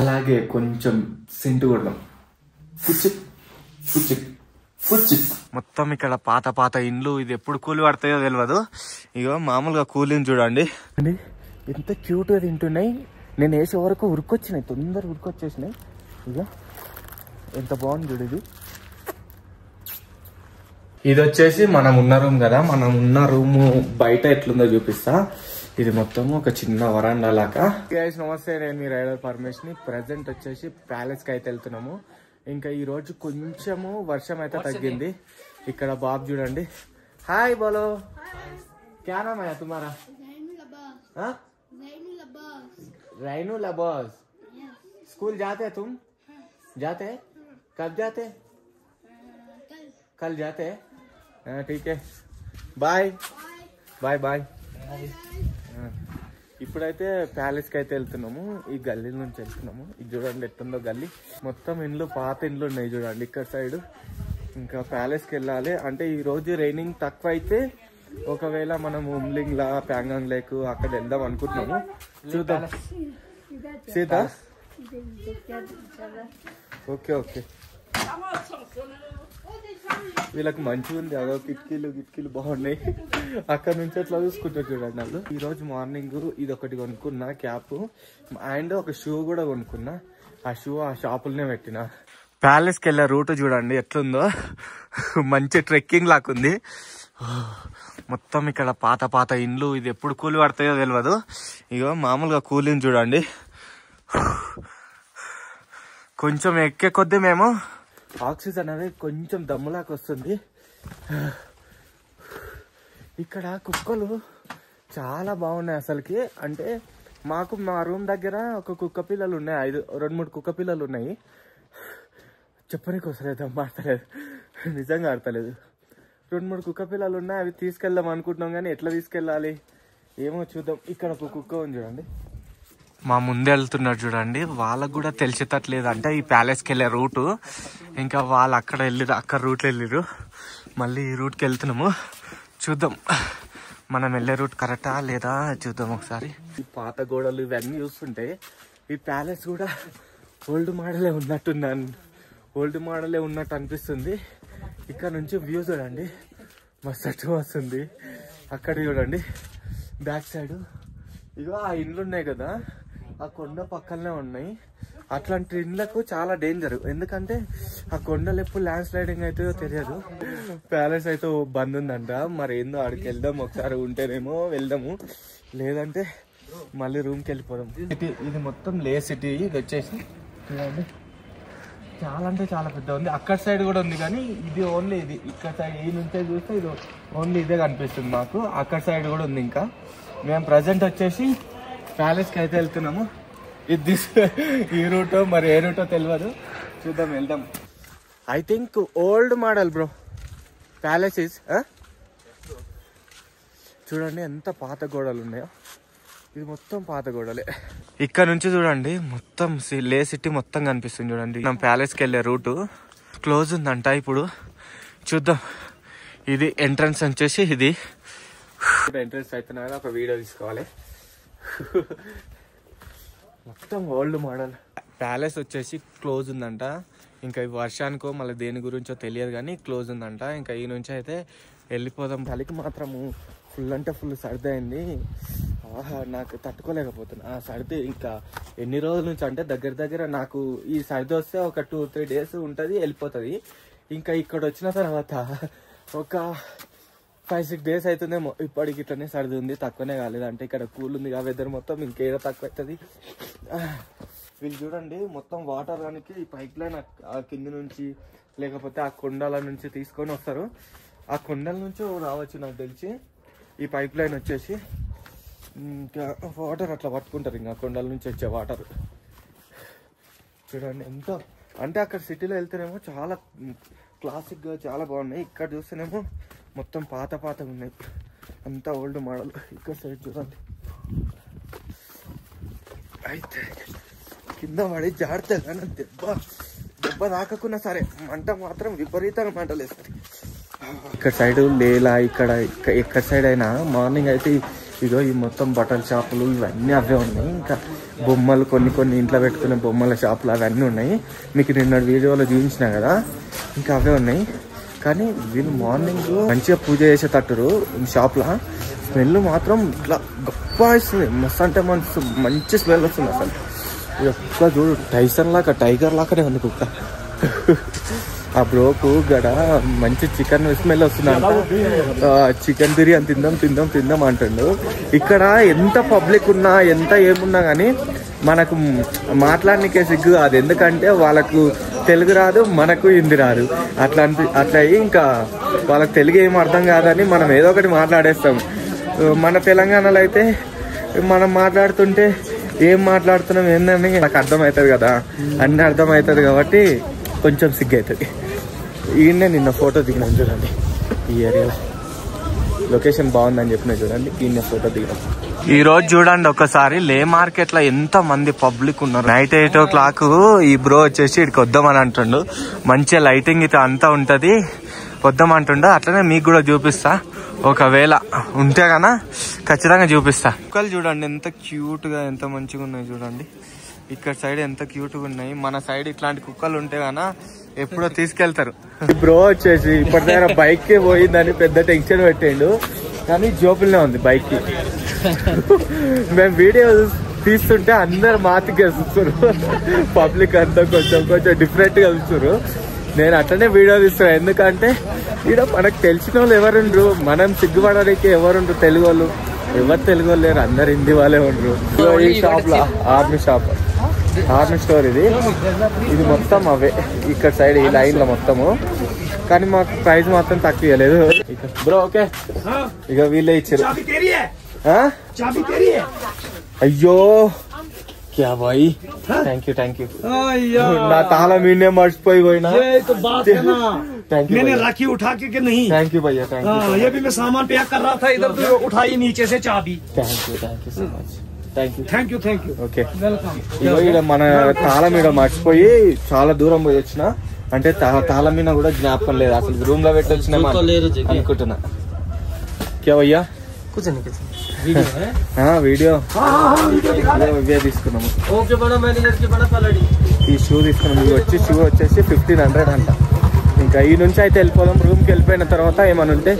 అలాగే కొంచెం సెంటు కొడదాం. మొత్తం ఇక్కడ పాత పాత ఇండ్లు. ఇది ఎప్పుడు కూలి పడతాయో తెలియదు. ఇగో మామూలుగా కూలిని చూడండి ఎంత క్యూట్ గా తింటున్నాయి. నేను వేసే వరకు ఉరికొచ్చినాయి, తొందర ఉరికొచ్చేసినాయి. ఇక ఎంత బాగుంది చూడు. ఇది వచ్చేసి మనం ఉన్న రూమ్ కదా. మనం ఉన్న రూమ్ బయట ఎట్లుందో చూపిస్తా. ఇది మొత్తం ఒక చిన్న వరండా లాగా. గైస్ నమస్తే, నేను మీ రైడర్ పరమేష్ని. ప్రెసెంట్ వచ్చేసి ప్యాలెస్ కి అయితే వెళ్తున్నాము. ఇంకా ఈ రోజు కొంచెము వర్షం అయితే తగ్గింది. ఇక్కడ బాబు చూడండి. హాయ్ బోలో, క్యా నామ్ హై తుమారా? రైను లబాస్. स्कूल जाते हैं तुम? जाते हैं? कब जाते हैं? कल जाते हैं? ठीक है, బాయ్ బాయ్ బాయ్. ఇప్పుడైతే ప్యాలెస్ కి అయితే వెళ్తున్నాము. ఈ గల్లీ నుంచి వెళ్తున్నాము. ఇది చూడండి ఎట్టుందో గల్లీ. మొత్తం ఇండ్లు పాత ఇండ్లు ఉన్నాయి చూడండి ఇక్కడ సైడ్. ఇంకా ప్యాలెస్ కి వెళ్ళాలి. అంటే ఈ రోజు రైనింగ్ తక్కువ అయితే ఒకవేళ మనం ఉమ్లింగ్ లా ప్యాంగాంగ్ లేక్ అక్కడ వెళ్దాం అనుకుంటున్నాము. చూద్దాం. Sita okay okay. వీళ్ళకి మంచిగా ఉంది. అదో కిటికీలు బాగున్నాయి. అక్కడ నుంచి అట్లా చూసుకుంటారు చూడండి వాళ్ళు. ఈ రోజు మార్నింగ్ ఇది ఒకటి కొనుక్కున్నా, క్యాప్ అండ్ ఒక షూ కూడా కొనుక్కున్నా. ఆ షూ ఆ షాపులనే పెట్టిన. ప్యాలెస్ కి వెళ్ళే రూట్ చూడండి ఎట్లుందో. మంచి ట్రెక్కింగ్ లాక్కుంది. మొత్తం ఇక్కడ పాత పాత ఇండ్లు. ఇది ఎప్పుడు కూలి పడతాయో తెలియదు. ఇగో మామూలుగా కూలిని చూడండి. కొంచెం ఎక్కే కొద్దీ మేము ఆక్సిజన్ అనేది కొంచెం దమ్ములాగా వస్తుంది. ఇక్కడ కుక్కలు చాలా బాగున్నాయి అసలుకి. అంటే మాకు మా రూమ్ దగ్గర ఒక కుక్క పిల్లలు ఉన్నాయి. 2-3 కుక్క పిల్లలు ఉన్నాయి. చెప్పనీకి వస్తలేదు, దమ్ము ఆడతలేదు, నిజంగా ఆడతలేదు. 2-3 కుక్క పిల్లలు ఉన్నాయి. అవి తీసుకెళ్దాం అనుకుంటున్నాం కానీ ఎట్లా తీసుకెళ్ళాలి ఏమో చూద్దాం. ఇక్కడ ఒక కుక్క ఉంది చూడండి. మా ముందే వెళ్తున్నారు చూడండి. వాళ్ళకు కూడా తెలిసేటట్లేదు అంటే ఈ ప్యాలెస్కి వెళ్ళే రూటు. ఇంకా వాళ్ళు అక్కడ వెళ్ళిరు, అక్కడ రూట్లో వెళ్ళిరు. మళ్ళీ ఈ రూట్కి వెళ్తున్నాము. చూద్దాం మనం వెళ్ళే రూట్ కరెక్టా లేదా చూద్దాం ఒకసారి. ఈ పాత గోడలు ఇవన్నీ చూస్తుంటే ఈ ప్యాలెస్ కూడా ఓల్డ్ మోడలే ఉన్నట్టు అనిపిస్తుంది. ఇక్కడ నుంచి వ్యూ చూడండి మస్తు వస్తుంది. అక్కడ చూడండి బ్యాక్ సైడ్ ఇగో ఆ ఇండ్లు ఉన్నాయి కదా, ఆ కొండ పక్కనే ఉన్నాయి. అట్లాంటి ఇండ్లకు చాలా డేంజర్. ఎందుకంటే ఆ కొండలు ఎప్పుడు ల్యాండ్ స్లైడింగ్ అవుతుందో తెలియదు. ప్యాలెస్ అయితే బంద్ ఉందంట. మరి ఏందో ఆడికి వెళ్దాం ఒకసారి. ఉంటేనేమో వెళ్దాము, లేదంటే మళ్ళీ రూమ్కి వెళ్ళిపోదాం. ఇది మొత్తం లే సిటీ. ఇది వచ్చేసి చూడండి చాలా అంటే చాలా పెద్ద ఉంది. అక్కడ సైడ్ కూడా ఉంది కానీ ఇది ఓన్లీ ఇది ఇక్కడ సైడ్ ఈ నుంచే చూస్తే ఇది ఓన్లీ ఇదే కనిపిస్తుంది మాకు. అక్కడ సైడ్ కూడా ఉంది. ఇంకా మేము ప్రజెంట్ వచ్చేసి ప్యాలెస్కి అయితే వెళ్తున్నాము. ఇది ఈ రూటో మరి ఏ రూటో తెలియదు, చూద్దాం వెళ్దాం. I think old model bro palace is. చూడండి ఎంత పాత గోడలు ఉన్నాయో. ఇది మొత్తం పాత గోడలే. ఇక్కడ నుంచి చూడండి మొత్తం లే సిటీ మొత్తం కనిపిస్తుంది చూడండి. మనం ప్యాలెస్కి వెళ్ళే రూటు క్లోజ్ ఉందంట ఇప్పుడు. చూద్దాం. ఇది ఎంట్రన్స్ వచ్చేసి ఇది. ఎంట్రన్స్ అవుతున్నా కదా ఒక వీడియో తీసుకోవాలి. మొత్తం ఓల్డ్ మోడల్. ప్యాలెస్ వచ్చేసి క్లోజ్ ఉందంట. ఇంకా ఈ వర్షానికో మళ్ళీ దేని గురించో తెలియదు కానీ క్లోజ్ ఉందంట. ఇంకా ఈ నుంచి అయితే వెళ్ళిపోదాం. చలికి మాత్రము ఫుల్ అంటే ఫుల్ సర్ది అయింది. నాకు తట్టుకోలేకపోతున్నా ఆ సర్ది. ఇంకా ఎన్ని రోజుల నుంచి అంటే దగ్గర నాకు ఈ సర్ది వస్తే ఒక 2-3 డేస్ ఉంటుంది, వెళ్ళిపోతుంది. ఇంకా ఇక్కడ వచ్చిన తర్వాత ఒక 5-6 డేస్ అవుతుందేమో. ఇప్పటికి ఇట్లనే సర్ది ఉంది, తక్కువనే కాలేదు. అంటే ఇక్కడ కూల్ ఉంది కదా వెదర్ మొత్తం, ఇంకేదో తక్కువ అవుతుంది. వీళ్ళు చూడండి మొత్తం వాటర్ దానికి ఈ పైప్ లైన్ ఆ కింద నుంచి లేకపోతే ఆ కొండల నుంచి తీసుకొని వస్తారు. ఆ కొండల నుంచి రావచ్చు నాకు తెలిసి. ఈ పైప్ లైన్ వచ్చేసి ఇంకా వాటర్ అట్లా పట్టుకుంటారు. ఇంకా కొండల నుంచి వచ్చే వాటర్ చూడండి ఎంత. అంటే అక్కడ సిటీలో వెళ్తేనేమో చాలా క్లాసిక్గా చాలా బాగున్నాయి. ఇక్కడ చూస్తేనేమో మొత్తం పాత ఉన్నాయి, అంతా ఓల్డ్ మోడల్. ఇక్కడ సైడ్ చూడండి అయితే కింద పడి జాడితే కానీ దెబ్బ తాకకున్నా సరే మంట మాత్రం విపరీతంగా మంటలు వేస్తుంది. ఇక్కడ సైడ్ లేలా ఇక్కడ సైడ్ అయినా మార్నింగ్ అయితే ఇగో ఈ మొత్తం బట్టల షాపులు ఇవన్నీ అవే ఉన్నాయి. ఇంకా బొమ్మలు కొన్ని ఇంట్లో పెట్టుకునే బొమ్మల షాపులు అవన్నీ ఉన్నాయి. మీకు నిన్న వీడియోలో చూపించిన కదా, ఇంకా అవే ఉన్నాయి. కానీ వీళ్ళు మార్నింగ్ మంచిగా పూజ చేసేటట్టు షాప్లో స్మెల్ మాత్రం ఇట్లా గొప్ప వస్తుంది. మస్తు అంటే మంచి స్మెల్ వస్తుంది అసలు. కుక్క చూడు టైగర్ లాగానే ఉంది కుక్క. ఆ బ్రోకు గడ మంచి చికెన్ స్మెల్ వస్తుందంట. చికెన్ బిర్యానీ తిందాం అంటుండు. ఇక్కడ ఎంత పబ్లిక్ ఉన్నా ఎంత ఏమున్నా కానీ మనకు మాట్లాడనికే సిగ్గు. అది ఎందుకంటే వాళ్ళకు తెలుగు రాదు, మనకు హిందీ రాదు. అట్లా అయ్యి ఇంకా వాళ్ళకి తెలుగు ఏం అర్థం కాదని మనం ఏదో ఒకటి మాట్లాడేస్తాం. మన తెలంగాణలో అయితే మనం మాట్లాడుతుంటే ఏం మాట్లాడుతున్నాం ఏందని నాకు అర్థమవుతుంది కదా, అన్నీ అర్థమవుతుంది కాబట్టి కొంచెం సిగ్గు అవుతుంది. ఈయన్నే నిన్న ఫోటో దిగినాం చూడండి. ఈ ఏరియాలో లొకేషన్ బాగుందని చెప్పిన చూడండి, ఈయన ఫోటో దిగినాం. ఈ రోజు చూడండి ఒకసారి లే మార్కెట్ లో ఎంత మంది పబ్లిక్ ఉన్నారు. నైట్ 8 o'clock ఈ బ్రో వచ్చేసి ఇక్కడికి వద్దామని అంటుండు. మంచిగా లైటింగ్ అయితే అంతా ఉంటది, వద్దామంటుండు. అట్లనే మీకు కూడా చూపిస్తా, ఒకవేళ ఉంటే కన్నా ఖచ్చితంగా చూపిస్తా. కుక్కలు చూడండి ఎంత క్యూట్ గా ఎంత మంచిగా ఉన్నాయి చూడండి. ఇక్కడ సైడ్ ఎంత క్యూట్ గా ఉన్నాయి. మన సైడ్ ఇట్లాంటి కుక్కలు ఉంటే గానా ఎప్పుడో తీసుకెళ్తారు. బ్రో వచ్చేసి ఇప్పటి దగ్గర బైక్ కి పోయిందని పెద్ద టెన్షన్ పెట్టిండు, కానీ జోపులనే ఉంది బైక్ కి. మేము వీడియో తీస్తుంటే అందరు మాతిగా చూస్తారు, పబ్లిక్ అంతా కొంచెం డిఫరెంట్ గా చూస్తారు. నేను అట్లనే వీడియో తీస్తున్నా, ఎందుకంటే ఇక్కడ మనకు తెలిసిన వాళ్ళు ఎవరుండ్రు, మనం సిగ్గుపడడానికి ఎవరుండ్రు తెలుగు వాళ్ళు? ఎవరు తెలుగు వాళ్ళు లేరు, అందరు హిందీ వాళ్ళే ఉండరు. ఈ షాప్ లో ఆర్మీ స్టోర్ ఇది మొత్తం అవే ఇక్కడ సైడ్ ఈ లైన్ లో మొత్తము. కానీ మాకు ప్రైస్ మాత్రం తక్కువ ఇవ్వలేదు బ్రో. ఓకే ఇక వీళ్ళే ఇచ్చారు. అయ్యో క్యా భాయ్, థ్యాంక్ యూ నా తాళం మీనే మర్చిపోయి పోయినా. मैंने राखी उठा के नहीं, थैंक यू भैया, थैंक यू. ये भी मैं सामान पैक कर रहा था, इधर तो उठाई नीचे से चाबी. Thank you so much. Thank you. Okay welcome. ఇక మన తాళం మీద మర్చిపోయి చాలా దూరం పోయి వచ్చిన, అంటే తాళం మీద కూడా జ్ఞాపకం లేదు అసలు. రూమ్ లో పెట్టి వచ్చిన అనుకుంటున్నా. క్యా భయ్యా వీడియో ఇవే తీసుకున్నాము. ఈ షూ తీసుకున్నాము. ఇవి వచ్చి షూ వచ్చేసి 1500 అంట. ఇంకా ఈ నుంచి అయితే వెళ్ళిపోదాం. రూమ్కి వెళ్ళిపోయిన తర్వాత ఏమైనా ఉంటే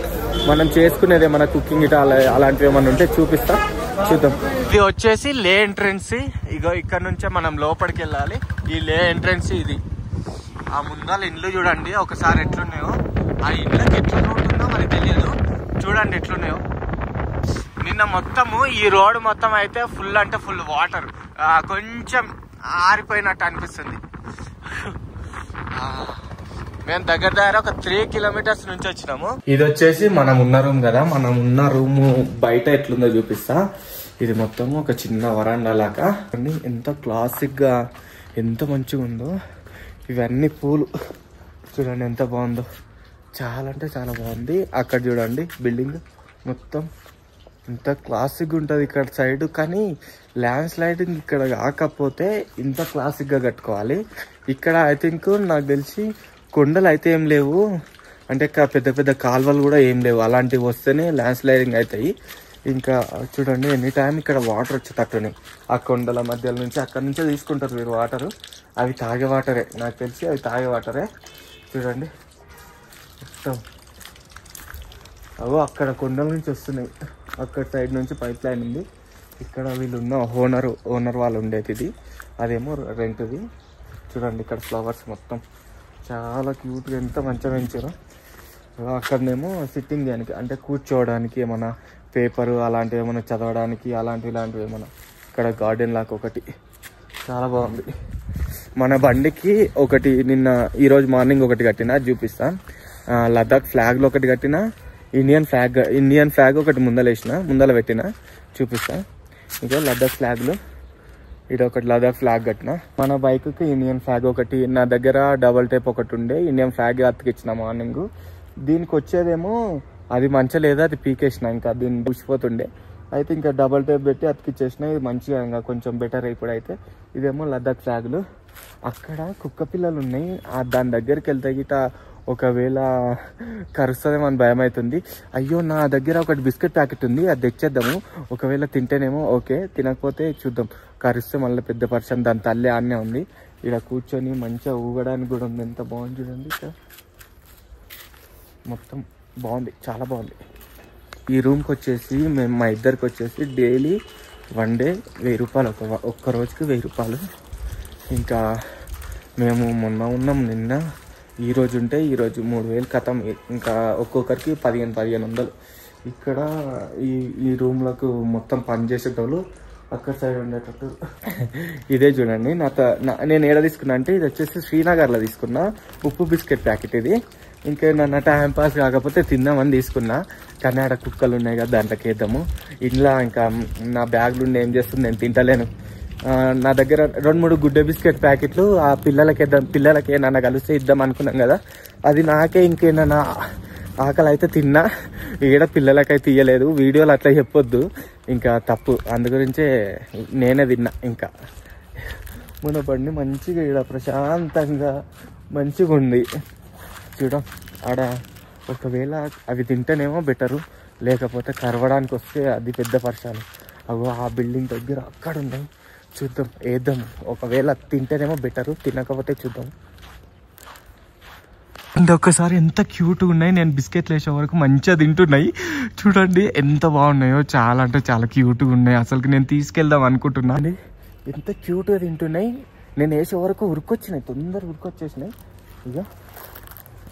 మనం చేసుకునేది ఏమైనా కుకింగ్ ఇట అలాంటివి ఏమైనా ఉంటే చూపిస్తా, చూద్దాం. ఇది వచ్చేసి లే ఎంట్రెన్స్. ఇగో ఇక్కడ నుంచే మనం లోపలికి వెళ్ళాలి. ఈ లే ఎంట్రెన్స్ ఇది. ఆ ముందాల ఇండ్లు చూడండి ఒకసారి ఎట్లున్నాయో. ఆ ఇండ్లకి ఎట్లా ఉంటుందో మనకి తెలియదు. చూడండి ఎట్లున్నాయో. నిన్న మొత్తము ఈ రోడ్ మొత్తం అయితే ఫుల్ అంటే ఫుల్ వాటర్, కొంచెం ఆరిపోయినట్టు అనిపిస్తుంది. మేము దగ్గర ఒక 3 kilometers నుంచి వచ్చినాము. ఇది వచ్చేసి మనం ఉన్న రూమ్ కదా, మనం ఉన్న రూమ్ బయట ఎట్లుందో చూపిస్తా. ఇది మొత్తం ఒక చిన్న వరాండా లాగా. ఎంత క్లాసిక్ గా ఎంత మంచిగా ఉందో. ఇవన్నీ పూలు చూడండి ఎంత బాగుందో, చాలా అంటే చాలా బాగుంది. అక్కడ చూడండి బిల్డింగ్ మొత్తం ఇంత క్లాసిక్ ఉంటుంది ఇక్కడ సైడ్. కానీ ల్యాండ్ స్లైడింగ్ ఇక్కడ కాకపోతే ఇంత క్లాసిక్ గా కట్టుకోవాలి. ఇక్కడ ఐ థింక్ నాకు తెలిసి కొండలు అయితే ఏం లేవు, అంటే పెద్ద పెద్ద కాలువలు కూడా ఏం లేవు. అలాంటివి వస్తేనే ల్యాండ్ స్లైడింగ్ అవుతాయి. ఇంకా చూడండి ఎనీ టైం ఇక్కడ వాటర్ వచ్చేటట్టున్నాయి. ఆ కొండల మధ్యలో నుంచి అక్కడ నుంచే తీసుకుంటారు మీరు వాటర్. అవి తాగే వాటరే, నాకు తెలిసి అవి తాగే వాటరే. చూడండి మొత్తం అవో అక్కడ కొండల నుంచి వస్తున్నాయి. అక్కడ సైడ్ నుంచి పైప్ లైన్ ఉంది. ఇక్కడ వీళ్ళు ఉన్న ఓనర్ వాళ్ళు ఉండేది ఇది, అదేమో రెంట్ది. చూడండి ఇక్కడ ఫ్లవర్స్ మొత్తం చాలా క్యూట్గా ఎంత మంచిగా పెంచారో. అక్కడనేమో సిట్టింగ్ చేయడానికి అంటే కూర్చోవడానికి, ఏమైనా పేపరు అలాంటివి ఏమైనా చదవడానికి ఇలాంటివి ఏమైనా. ఇక్కడ గార్డెన్ లాగా ఒకటి చాలా బాగుంది. మన బండికి ఒకటి నిన్న ఈరోజు మార్నింగ్ ఒకటి కట్టిన, చూపిస్తా. లదాఖ్ ఫ్లాగ్లో ఒకటి కట్టిన, ఇండియన్ ఫ్లాగ్ ఒకటి ముందల పెట్టిన, చూపిస్తా. ఇంకా లదాఖ్ ఫ్లాగ్లో ఇది ఒకటి లదాఖ్ ఫ్లాగ్ కట్టిన. మన బైక్కి ఇండియన్ ఫ్లాగ్ ఒకటి, నా దగ్గర డబల్ టేప్ ఒకటి ఉండే ఇండియన్ ఫ్లాగ్ అతికిచ్చిన మార్నింగ్. దీనికి వచ్చేదేమో అది మంచిగా లేదా, అది పీకేసిన, ఇంకా దీన్ని పుచ్చిపోతుండే అయితే ఇంకా డబల్ టేప్ పెట్టి అతికిచ్చేసిన. ఇది మంచిగా ఇంకా కొంచెం బెటర్. ఇప్పుడైతే ఇదేమో లదాఖ్ ఫ్లాగ్లు. అక్కడ కుక్క పిల్లలు ఉన్నాయి, దాని దగ్గరికి వెళ్తే గిట ఒకవేళ కరుస్తుందేమో అని భయం అవుతుంది. అయ్యో నా దగ్గర ఒకటి బిస్కెట్ ప్యాకెట్ ఉంది, అది తెచ్చేద్దాము. ఒకవేళ తింటేనేమో ఓకే, తినకపోతే చూద్దాం. కరిస్తే మళ్ళీ పెద్ద పర్సన్. దాని తల్లి ఆన్నే ఉంది. ఇక్కడ కూర్చొని మంచిగా ఊగడానికి కూడా ఉంది. ఎంత బాగుంది చూడండి. ఇక్కడ మొత్తం బాగుంది, చాలా బాగుంది. ఈ రూమ్కి వచ్చేసి మేము మా ఇద్దరికి వచ్చేసి డైలీ 1 డే 1000 రూపాయలు, ఒక్క రోజుకి 1000 రూపాయలు. ఇంకా మేము మొన్న ఉన్నాం, నిన్న ఈరోజు ఉంటే ఈరోజు 3000 కథం. ఇంకా ఒక్కొక్కరికి 1500. ఇక్కడ ఈ రూమ్లకు మొత్తం పనిచేసేటోళ్ళు అక్కడ సైడ్ ఉండేటట్టు. ఇదే చూడండి. నేను ఏడ తీసుకున్నా అంటే ఇది వచ్చేసి శ్రీనగర్లో తీసుకున్నా ఉప్పు బిస్కెట్ ప్యాకెట్. ఇది ఇంకా నన్ను టైం పాస్ కాకపోతే తిందామని తీసుకున్నా. కానీ ఆడ కుక్కలు ఉన్నాయి కదా, దాంట్లోకి వేద్దాము. ఇంట్లో ఇంకా నా బ్యాగ్లు ఉండి ఏం చేస్తుంది, నేను తింటలేను. నా దగ్గర 2-3 గుడ్డ బిస్కెట్ ప్యాకెట్లు ఆ పిల్లలకి ఏమన్నా కలిస్తే ఇద్దాం అనుకున్నాం కదా, అది నాకే ఇంకేమన్నా ఆకలి అయితే తిన్నా. ఈడ పిల్లలకైతే ఇయ్యలేదు. వీడియోలు అట్లా చెప్పొద్దు, ఇంకా తప్పు. అందు గురించే నేనే తిన్నా. ఇంకా మునపడిని మంచిగా ఈడ ప్రశాంతంగా మంచిగా ఉంది. చూడం ఆడ ఒకవేళ అవి తింటేనేమో బెటరు, లేకపోతే కరవడానికి వస్తే అది పెద్ద పర్షాలు. అవి ఆ బిల్డింగ్ దగ్గర అక్కడ ఉన్నాయి, చూద్దాం, వేద్దాం. ఒకవేళ తింటేనేమో బెటరు, తినకపోతే చూద్దాం. అండ్ ఒక్కసారి ఎంత క్యూట్గా ఉన్నాయి. నేను బిస్కెట్లు వేసే వరకు మంచిగా తింటున్నాయి. చూడండి ఎంత బాగున్నాయో, చాలా అంటే చాలా క్యూట్గా ఉన్నాయి. అసలుకి నేను తీసుకెళ్దాం అనుకుంటున్నాను. ఎంత క్యూట్గా తింటున్నాయి. నేను వేసే వరకు ఉరికొచ్చినాయి, తొందరగా ఉరికొచ్చేసినాయి. ఇక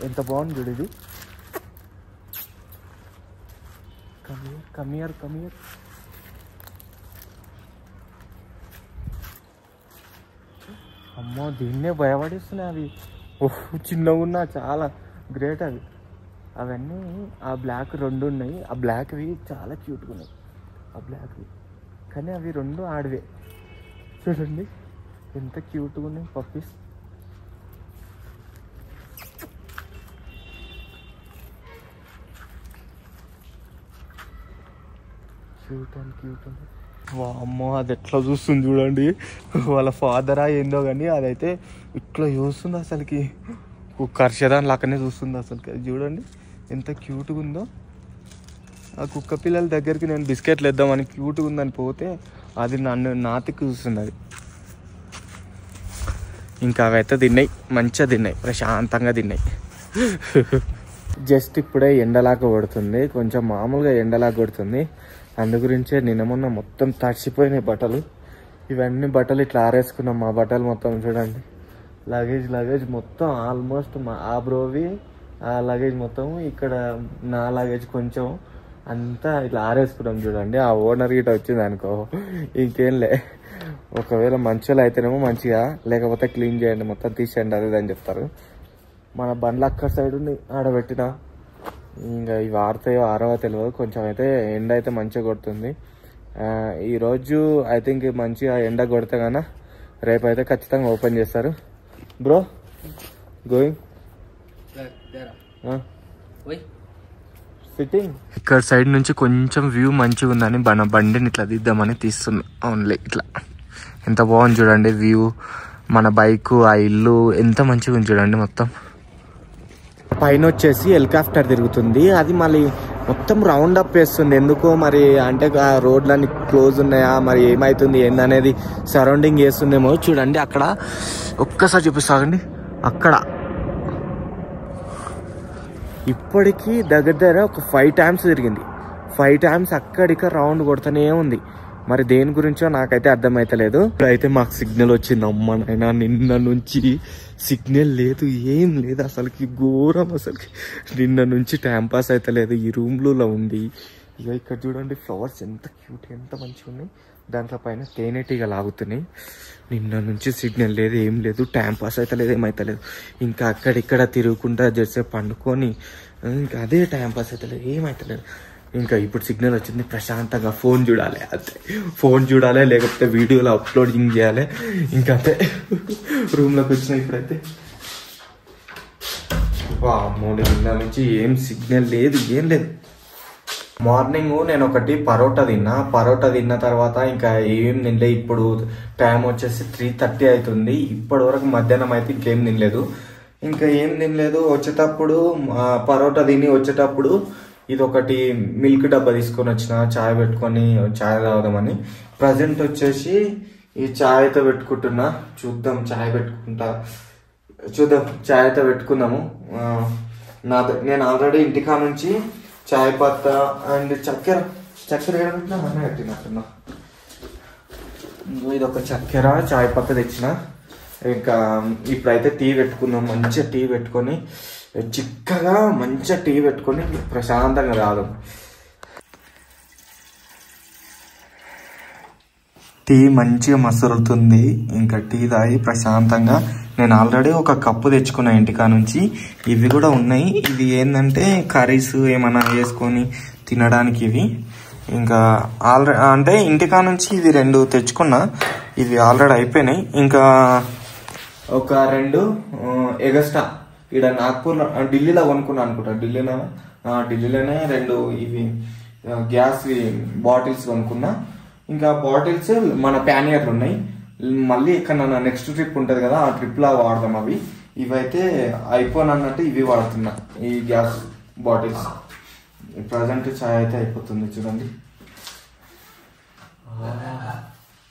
ఎంత బాగుంది చూడు ఇది. కమియర్ అమ్మో, దీన్నే భయపడిస్తున్నాయి అవి. ఓహ్ చిన్నగా ఉన్నా, చాలా గ్రేట్ అవి. అవన్నీ ఆ బ్లాక్ 2 ఉన్నాయి. ఆ బ్లాక్వి చాలా క్యూట్గా ఉన్నాయి, ఆ బ్లాక్వి. కానీ అవి 2 ఆడవే. చూడండి ఎంత క్యూట్గా ఉన్నాయి పప్పీస్. క్యూట్. అమ్మో, అది ఎట్లా చూస్తుంది చూడండి. వాళ్ళ ఫాదరా ఏందో కానీ అదైతే ఇట్లా చూస్తుంది. అసలుకి కర్షదాని లాగానే చూస్తుంది అసలుకి. అది చూడండి ఎంత క్యూట్గా ఉందో. ఆ కుక్క పిల్లల దగ్గరికి నేను బిస్కెట్లు వేద్దామని క్యూట్గా ఉందని పోతే అది నన్ను నాతికి చూస్తుంది. అది ఇంకా అవైతే తిన్నాయి, మంచిగా తిన్నాయి, ప్రశాంతంగా తిన్నాయి. జస్ట్ ఇప్పుడే ఎండలాగా కొడుతుంది, కొంచెం మామూలుగా ఎండలాగా కొడుతుంది. అందు గురించే నిన్న మొన్న మొత్తం తడిసిపోయినాయి బట్టలు. ఇవన్నీ బట్టలు ఇట్లా ఆరేసుకున్నాం. మా బట్టలు మొత్తం చూడండి, లగేజ్ మొత్తం ఆల్మోస్ట్ ఆ బ్రోవి ఆ లగేజ్ మొత్తం, ఇక్కడ నా లగేజ్ కొంచెం అంతా ఇట్లా ఆరేసుకున్నాం చూడండి. ఆ ఓనర్ గిట వచ్చింది అనుకో ఇంకేంలే. ఒకవేళ మంచిగా అయితేనేమో మంచిగా, లేకపోతే క్లీన్ చేయండి, మొత్తం తీసేయండి అది అని చెప్తారు. మన బండ్లు అక్కడ సైడ్ ఉంది, ఆడబెట్టిన. ఇంకా ఇవి ఆరుతాయో ఆరవో తెలియదు. కొంచెం అయితే ఎండ అయితే మంచిగా కొడుతుంది. ఈరోజు ఐ థింక్ మంచిగా ఎండ కొడితే కన్నా రేపు అయితే ఖచ్చితంగా ఓపెన్ చేస్తారు. Bro going sitting. ఇక్కడ సైడ్ నుంచి కొంచెం వ్యూ మంచిగా ఉందని బండిని ఇట్లా తీద్దామని తీస్తున్నా. ఓన్లీ ఇట్లా ఎంత బాగుంది చూడండి వ్యూ. మన బైక్, ఆ ఇల్లు ఎంత మంచిగా ఉంది చూడండి. మొత్తం పైన వచ్చేసి హెలికాప్టర్ తిరుగుతుంది. అది మళ్ళీ మొత్తం రౌండ్ అప్ వేస్తుంది. ఎందుకో మరి, అంటే ఆ రోడ్లన్నీ క్లోజ్ ఉన్నాయా, మరి ఏమవుతుంది ఏందనేది సరౌండింగ్ చేస్తుందేమో. చూడండి అక్కడ ఒక్కసారి చూపిస్తాగండి. అక్కడ ఇప్పటికీ దగ్గర ఒక 5 times తిరిగింది. 5 times అక్కడిక రౌండ్ కొడుతూనే ఉంది. మరి దేని గురించో నాకైతే అర్థమైతలేదు. ఇప్పుడైతే మాకు సిగ్నల్ వచ్చింది. అమ్మ నాయనా, నిన్న నుంచి సిగ్నల్ లేదు, ఏం లేదు అసలుకి. ఘోరం అసలుకి. నిన్న నుంచి టైం పాస్ అయితే లేదు ఈ రూమ్లో ఉండి. ఇక ఇక్కడ చూడండి ఫ్లవర్స్ ఎంత క్యూట్, ఎంత మంచిగా ఉన్నాయి. దాంట్లో పైన తేనెటీగ లాగుతున్నాయి. నిన్న నుంచి సిగ్నల్ లేదు, ఏం లేదు, టైం పాస్ అయితే లేదు, ఏమైతలేదు. ఇంకా అక్కడిక్కడ తిరుగుకుంటా చేసే పండుకొని ఇంకా అదే టైం పాస్ అయితే లేదు, ఏమైతలేదు. ఇంకా ఇప్పుడు సిగ్నల్ వచ్చింది, ప్రశాంతంగా ఫోన్ చూడాలి. అంతే, ఫోన్ చూడాలి, లేకపోతే వీడియోలో అప్లోడింగ్ చేయాలి. ఇంకా అంతే. రూమ్లోకి వచ్చిన ఇప్పుడైతే వామ్మో, నిన్న నుంచి ఏం సిగ్నల్ లేదు, ఏం లేదు. మార్నింగ్ నేను ఒకటి పరోటా తిన్న తర్వాత ఇంకా ఏం తినలే. ఇప్పుడు టైం వచ్చేసి 3:30 అవుతుంది. ఇప్పటి వరకు మధ్యాహ్నం అయితే ఇంకేం తినలేదు. ఇంకా ఏం తినలేదు. వచ్చేటప్పుడు పరోటా తిని వచ్చేటప్పుడు ఇది ఒకటి మిల్క్ డబ్బా తీసుకొని వచ్చిన, చాయ్ పెట్టుకొని చాయ్ తాగుదామని. ప్రజెంట్ వచ్చేసి ఈ చాయ్ అయితే పెట్టుకుంటున్నా. చూద్దాం, చాయ్ పెట్టుకుంటా, చూద్దాం, చాయ్ అయితే పెట్టుకుందాము. నేను ఆల్రెడీ ఇంటికా నుంచి చాయ్ పత్తా అండ్ చక్కెర ఏడబెట్టినా అన్న కట్టినట్టున్నా. ఇది ఒక చక్కెర చాయ్ పత్తా తెచ్చిన. ఇంకా ఇప్పుడైతే టీ పెట్టుకుందాం. మంచిగా టీ పెట్టుకొని చిక్కగా మంచిగా టీ పెట్టుకొని ప్రశాంతంగా తాగుదాం. టీ మంచిగా మసులుతుంది. ఇంకా టీ తాగి ప్రశాంతంగా నేను ఆల్రెడీ ఒక కప్పు తెచ్చుకున్నా ఇంటికా నుంచి. ఇవి కూడా ఉన్నాయి. ఇది ఏంటంటే కర్రీస్ ఏమైనా వేసుకొని తినడానికి ఇవి. ఇంకా ఆల్రెడీ అంటే ఇంటికా నుంచి ఇవి 2 తెచ్చుకున్నా. ఇవి ఆల్రెడీ అయిపోయినాయి. ఇంకా ఒక 2 ఎగస్ట్రా ఇక్కడ నాగ్పూర్ ఢిల్లీలో కొనుక్కున్నా అనుకుంటా. ఢిల్లీలోనే 2 ఇవి గ్యాస్ బాటిల్స్ కొనుక్కున్నా. ఇంకా బాటిల్స్ మన ప్యానియర్లు ఉన్నాయి. మళ్ళీ ఇక్కడ నెక్స్ట్ ట్రిప్ ఉంటుంది కదా, ఆ ట్రిప్లో వాడదాం అవి. ఇవైతే అయిపోనన్నట్టు ఇవి వాడుతున్నా, ఈ గ్యాస్ బాటిల్స్. ప్రజెంట్ చాయ్ అయితే అయిపోతుంది చూడండి.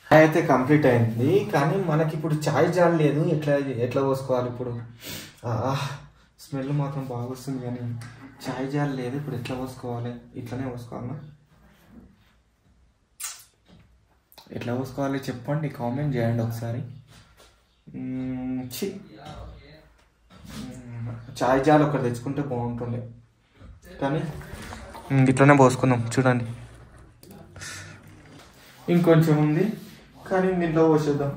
చాయ్ అయితే కంప్లీట్ అయింది. కానీ మనకి ఇప్పుడు చాయ్ జాలి లేదు. ఎట్లా పోసుకోవాలి ఇప్పుడు? స్మెల్ మాత్రం బాగా వస్తుంది కానీ చాయ్ జాలి లేదు. ఇప్పుడు ఎట్లా పోసుకోవాలి? ఇట్లనే పోసుకోవాలన్నా? ఎట్లా పోసుకోవాలి చెప్పండి, కామెంట్ చేయండి ఒకసారి. చాయ్ జాలు ఒకటి తెచ్చుకుంటే బాగుంటుండే కానీ ఇట్లనే పోసుకుందాం చూడండి. ఇంకొంచెం ఉంది కానీ దీంట్లో పోసేద్దాం.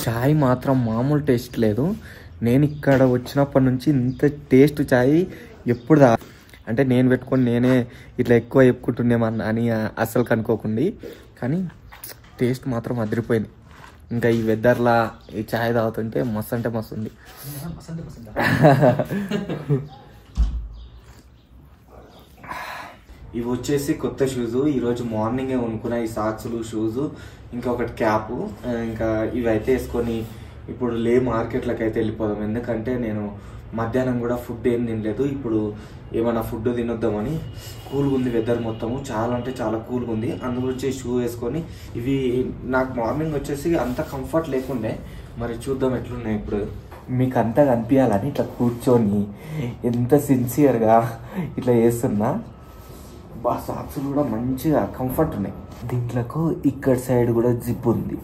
చాయ్ మాత్రం మామూలు టేస్ట్ లేదు. నేను ఇక్కడ వచ్చినప్పటి నుంచి ఇంత టేస్ట్ చాయ్ ఎప్పుడు అంటే నేను పెట్టుకొని నేనే ఇట్లా ఎక్కువ చెప్పుకుంటున్నామని అని అస్సలు కనుక్కోకండి. కానీ టేస్ట్ మాత్రం అదిరిపోయింది. ఇంకా ఈ వెదర్లా ఈ చాయ్ తాగుతుంటే మస్తు అంటే మస్తు ఉంది. ఇవి వచ్చేసి కొత్త షూజు. ఈరోజు మార్నింగే కొనుక్కున్నా. ఈ సాక్స్లు, షూజు, ఇంకా ఒకటి క్యాపు. ఇంకా ఇవి అయితే వేసుకొని ఇప్పుడు మార్కెట్లోకి అయితే వెళ్ళిపోదాం. ఎందుకంటే నేను మధ్యాహ్నం కూడా ఫుడ్ ఏం తినలేదు. ఇప్పుడు ఏమైనా ఫుడ్ తినొద్దామని. కూల్గా ఉంది వెదర్ మొత్తము, చాలా అంటే చాలా కూల్గా ఉంది. అందుగురించి షూ వేసుకొని ఇవి నాకు మార్నింగ్ వచ్చేసి అంత కంఫర్ట్ లేకుండే. మరి చూద్దాం ఎట్లున్నాయి ఇప్పుడు. మీకు అంతా కనిపించాలని ఇట్లా కూర్చొని ఎంత సిన్సియర్గా ఇట్లా చేస్తున్నా. సాక్స్ కూడా మంచిగా కంఫర్ట్ ఉన్నాయి. దీంట్లోకి ఇక్కడ సైడ్ కూడా జిప్ ఉంది.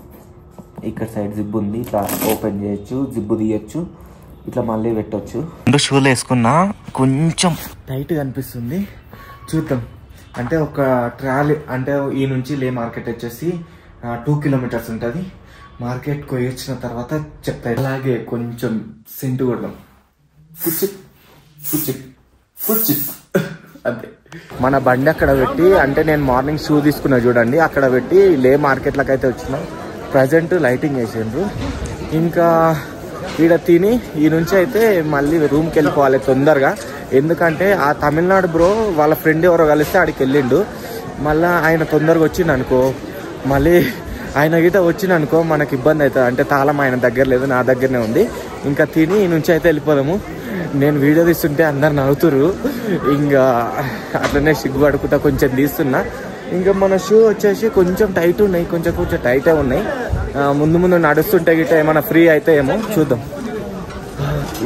ఇక్కడ సైడ్ జిప్ ఉంది. ఇట్లా ఓపెన్ చేయొచ్చు, జిప్పు తీయచ్చు, ఇట్లా మళ్ళీ పెట్టవచ్చు. 2 షూలు వేసుకున్నా. కొంచెం టైట్గా అనిపిస్తుంది. చూద్దాం. అంటే ఒక ట్రాలీ అంటే ఈ నుంచి మార్కెట్ వచ్చేసి 2 కిలోమీటర్స్ ఉంటుంది. మార్కెట్కి పోయి వచ్చిన తర్వాత చెప్తాయి. అలాగే కొంచెం సెంటు కొడదాం. అంతే. మన బండి అక్కడ పెట్టి, అంటే నేను మార్నింగ్ షూ తీసుకున్నా చూడండి, అక్కడ పెట్టి మార్కెట్లోకి అయితే వచ్చిన. ప్రజెంట్ లైటింగ్ వేసిండ్రు. ఇంకా ఈడ తిని ఈ నుంచి అయితే మళ్ళీ రూమ్కి వెళ్ళిపోవాలి తొందరగా. ఎందుకంటే ఆ తమిళనాడు బ్రో వాళ్ళ ఫ్రెండ్ ఎవరో కలిస్తే ఆడికి వెళ్ళిండు. మళ్ళీ ఆయన తొందరగా వచ్చిండు అనుకో, మళ్ళీ ఆయన గీత వచ్చిందనుకో మనకి ఇబ్బంది అవుతుంది. అంటే తాళం ఆయన దగ్గర లేదు, నా దగ్గరనే ఉంది. ఇంకా తిని ఈ నుంచి అయితే వెళ్ళిపోదాము. నేను వీడియో తీస్తుంటే అందరు నవ్వుతురు. ఇంకా అట్లనే సిగ్గుపడుకుంటా కొంచెం తీస్తున్నా. ఇంకా మన షూ వచ్చేసి కొంచెం టైట్ ఉన్నాయి, కొంచెం టైటే ఉన్నాయి. ముందు నడుస్తుంటే గిట్ట ఏమైనా ఫ్రీ అయితే ఏమో చూద్దాం.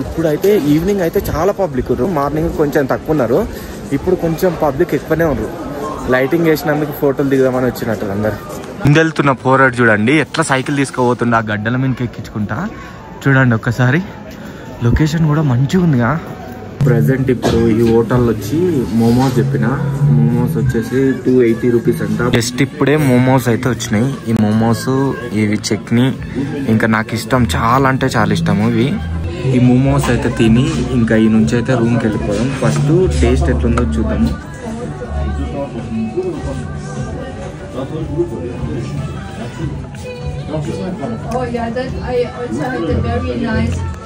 ఇప్పుడైతే ఈవినింగ్ అయితే చాలా పబ్లిక్ ఉన్నారు. మార్నింగ్ కొంచెం తక్కువ ఉన్నారు, ఇప్పుడు కొంచెం పబ్లిక్ ఎక్కువనే ఉన్నారు. లైటింగ్ వేసినందుకు ఫోటోలు దిగుదామని వచ్చినట్టు అందరు. ముందెళ్తున్న పోరాడు చూడండి ఎట్లా సైకిల్ తీసుకుపోతుండే, ఆ గడ్డల మీదకి ఎక్కించుకుంటా. చూడండి ఒక్కసారి, లొకేషన్ కూడా మంచిగా ఉందిగా. ప్రజెంట్ ఇప్పుడు ఈ హోటల్ వచ్చి మోమోస్ చెప్పిన. మోమోస్ వచ్చేసి 280 రూపీస్ అంట. జస్ట్ ఇప్పుడే మోమోస్ అయితే వచ్చినాయి. ఈ మోమోస్, ఇవి చట్నీ, ఇంకా నాకు ఇష్టం, చాలా అంటే చాలా ఇష్టము ఇవి. ఈ మోమోస్ అయితే తిని ఇంకా ఈ నుంచి అయితే రూమ్కి వెళ్ళిపోదాం. ఫస్ట్ టేస్ట్ ఎట్లుందో చూద్దాము.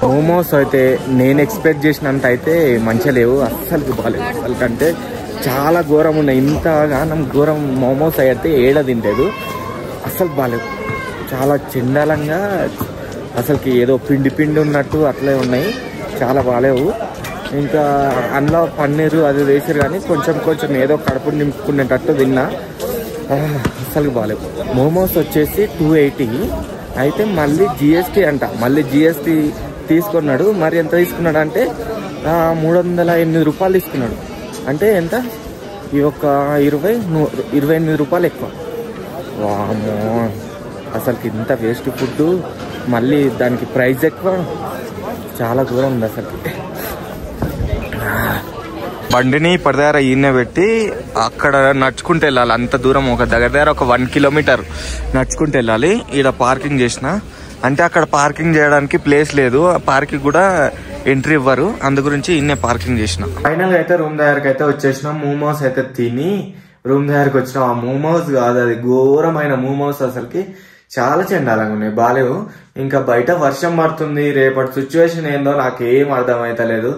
మోమోస్ అయితే నేను ఎక్స్పెక్ట్ చేసినంత అయితే మంచిగా లేవు, అస్సలు బాగాలేవు. అసలు కంటే చాలా ఘోరం ఉన్నాయి. ఇంతగా ఘోరం మోమోస్ అయితే ఏడ తింటలేదు, అస్సలు బాగాలేవు. చాలా చెండాలంగా అసలుకి ఏదో పిండి పిండి ఉన్నట్టు అట్లే ఉన్నాయి, చాలా బాగాలేవు. ఇంకా అందులో పన్నీరు అది వేసారు కానీ కొంచెం కొంచెం ఏదో కడుపు నింపుకునేటట్టు తిన్నా, అసలు బాగాలేవు. మోమోస్ వచ్చేసి 280, అయితే మళ్ళీ జిఎస్టీ అంట, మళ్ళీ జిఎస్టీ తీసుకున్నాడు. మరి ఎంత తీసుకున్నాడు అంటే 308 రూపాయలు తీసుకున్నాడు. అంటే ఎంత, ఈ ఒక 28 రూపాయలు ఎక్కువ. వామ్మో, అసలుకి ఇంత వేస్ట్ ఫుడ్, మళ్ళీ దానికి ప్రైస్ ఎక్కువ, చాలా దూరం ఉంది అసలు. బండిని ఇప్పటిదాకా ఈయన పెట్టి అక్కడ నడుచుకుంటూ వెళ్ళాలి, అంత దూరం, ఒక దగ్గర ఒక 1 కిలోమీటర్ నడుచుకుంటూ వెళ్ళాలి. ఈడ పార్కింగ్ చేసిన, అంటే అక్కడ పార్కింగ్ చేయడానికి ప్లేస్ లేదు, పార్కింగ్ కూడా ఎంట్రీ ఇవ్వరు, అందు గురించి ఇన్నే పార్కింగ్ చేసిన. ఫైనల్ అయితే రూమ్ దగ్గరకు అయితే వచ్చేసినాం. మోమోస్ అయితే తిని రూమ్ దగ్గరకు వచ్చినాం. ఆ మోమోస్ కాదు, అది ఘోరమైన మోమోస్, అసలుకి చాలా చెండాలంగా ఉన్నాయి, బాలేవు. ఇంకా బయట వర్షం పడుతుంది, రేపటి సిచ్యువేషన్ ఏందో నాకేం అర్థమైతలేదు.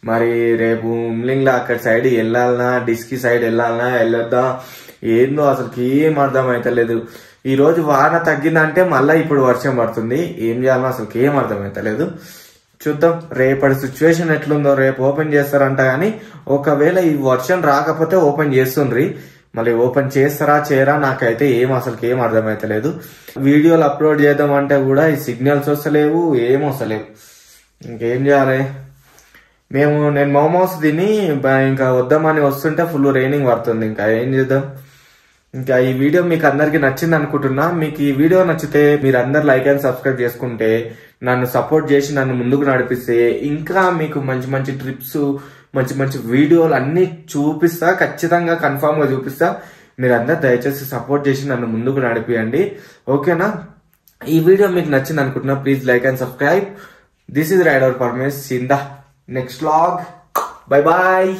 మరి రేపు ఉమ్లింగ్లో అక్కడ సైడ్ వెళ్ళాలనా, డిస్కి సైడ్ వెళ్ళొద్దా ఏందో అసలుకి ఏం అర్థమైతలేదు. ఈ రోజు వాన తగ్గిందంటే మళ్ళీ ఇప్పుడు వర్షం పడుతుంది, ఏం చేయాలో అసలుకి ఏం అర్థమైతలేదు. చూద్దాం రేపటి సిచ్యువేషన్ ఎట్లుందో. రేపు ఓపెన్ చేస్తారంట, కానీ ఒకవేళ ఈ వర్షం రాకపోతే ఓపెన్ చేస్తుండ్రి, మళ్ళీ ఓపెన్ చేస్తారా చేయరా నాకైతే అసలుకి ఏం అర్థమైతలేదు. వీడియోలు అప్లోడ్ చేద్దామంటే కూడా ఈ సిగ్నల్స్ వస్తలేవు, ఏం వస్తలేవు. ఇంకేం చేయాలి. నేను మోమోస్ తిని ఇంకా వద్దామని వస్తుంటే ఫుల్ రైనింగ్ పడుతుంది, ఇంకా ఏం చేద్దాం. ఇంకా ఈ వీడియో మీకు అందరికి నచ్చింది అనుకుంటున్నా. మీకు ఈ వీడియో నచ్చితే మీరు అందరు లైక్ అండ్ సబ్స్క్రైబ్ చేసుకుంటే, నన్ను సపోర్ట్ చేసి నన్ను ముందుకు నడిపిస్తే, ఇంకా మీకు మంచి మంచి ట్రిప్స్, మంచి మంచి వీడియోలు అన్ని చూపిస్తా, ఖచ్చితంగా కన్ఫామ్ గా చూపిస్తా. మీరందరూ దయచేసి సపోర్ట్ చేసి నన్ను ముందుకు నడిపియండి, ఓకేనా. ఈ వీడియో మీకు నచ్చింది అనుకుంటున్నా. Please like and subscribe. This is rider Paramesh in the next vlog. Bye bye.